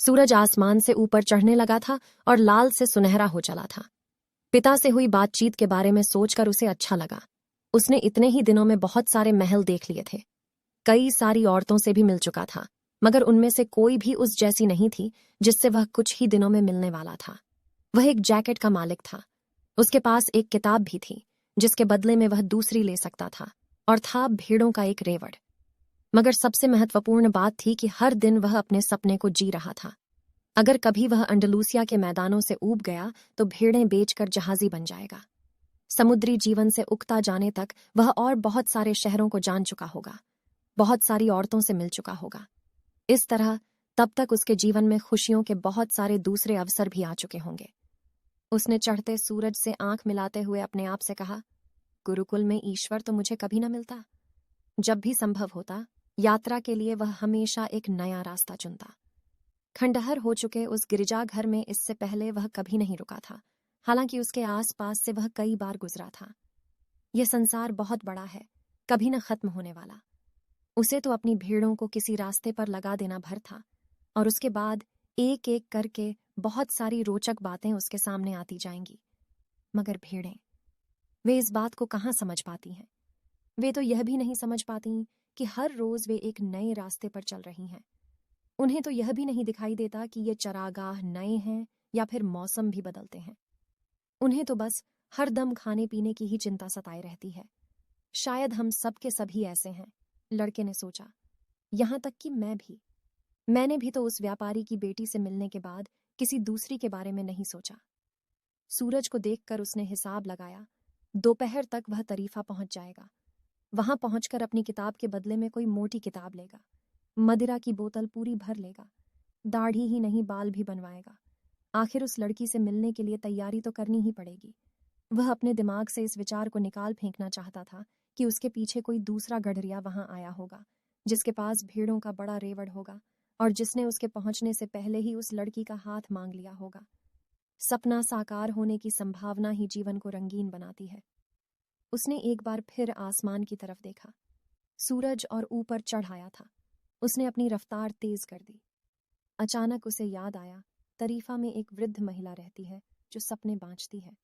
सूरज आसमान से ऊपर चढ़ने लगा था और लाल से सुनहरा हो चला था। पिता से हुई बातचीत के बारे में सोचकर उसे अच्छा लगा। उसने इतने ही दिनों में बहुत सारे महल देख लिए थे, कई सारी औरतों से भी मिल चुका था, मगर उनमें से कोई भी उस जैसी नहीं थी जिससे वह कुछ ही दिनों में मिलने वाला था। वह एक जैकेट का मालिक था। उसके पास एक किताब भी थी जिसके बदले में वह दूसरी ले सकता था, और था भेड़ों का एक रेवड़। मगर सबसे महत्वपूर्ण बात थी कि हर दिन वह अपने सपने को जी रहा था। अगर कभी वह अंडलूसिया के मैदानों से ऊब गया तो भेड़ें बेचकर जहाजी बन जाएगा। समुद्री जीवन से उकता जाने तक वह और बहुत सारे शहरों को जान चुका होगा, बहुत सारी औरतों से मिल चुका होगा। इस तरह तब तक उसके जीवन में खुशियों के बहुत सारे दूसरे अवसर भी आ चुके होंगे। उसने चढ़ते सूरज से आंख मिलाते हुए अपने आप से कहा, गुरुकुल में ईश्वर तो मुझे कभी न मिलता। जब भी संभव होता, यात्रा के लिए वह हमेशा एक नया रास्ता चुनता। खंडहर हो चुके उस गिरजाघर में इससे पहले वह कभी नहीं रुका था, हालांकि उसके आसपास से वह कई बार गुजरा था। यह संसार बहुत बड़ा है, कभी न खत्म होने वाला। उसे तो अपनी भेड़ों को किसी रास्ते पर लगा देना भर था, और उसके बाद एक एक करके बहुत सारी रोचक बातें उसके सामने आती जाएंगी। मगर भेड़ें, वे इस बात को कहाँ समझ पाती हैं। वे तो यह भी नहीं समझ पाती कि हर रोज वे एक नए रास्ते पर चल रही हैं। उन्हें तो यह भी नहीं दिखाई देता कि ये चरागाह नए हैं या फिर मौसम भी बदलते हैं। उन्हें तो बस हर दम खाने पीने की ही चिंता सताए रहती है। शायद हम सब के सभी ऐसे हैं, लड़के ने सोचा, यहां तक कि मैं भी। मैंने भी तो उस व्यापारी की बेटी से मिलने के बाद किसी दूसरी के बारे में नहीं सोचा। सूरज को देखकर उसने हिसाब लगाया, दोपहर तक वह तरीफा पहुंच जाएगा। वहां पहुंचकर अपनी किताब के बदले में कोई मोटी किताब लेगा, मदिरा की बोतल पूरी भर लेगा, दाढ़ी ही नहीं बाल भी बनवाएगा। आखिर उस लड़की से मिलने के लिए तैयारी तो करनी ही पड़ेगी। वह अपने दिमाग से इस विचार को निकाल फेंकना चाहता था कि उसके पीछे कोई दूसरा गडरिया वहां आया होगा, जिसके पास भेड़ों का बड़ा रेवड़ होगा और जिसने उसके पहुंचने से पहले ही उस लड़की का हाथ मांग लिया होगा। सपना साकार होने की संभावना ही जीवन को रंगीन बनाती है। उसने एक बार फिर आसमान की तरफ देखा। सूरज और ऊपर चढ़ आया था। उसने अपनी रफ्तार तेज कर दी। अचानक उसे याद आया, तरीफा में एक वृद्ध महिला रहती है जो सपने बांचती है।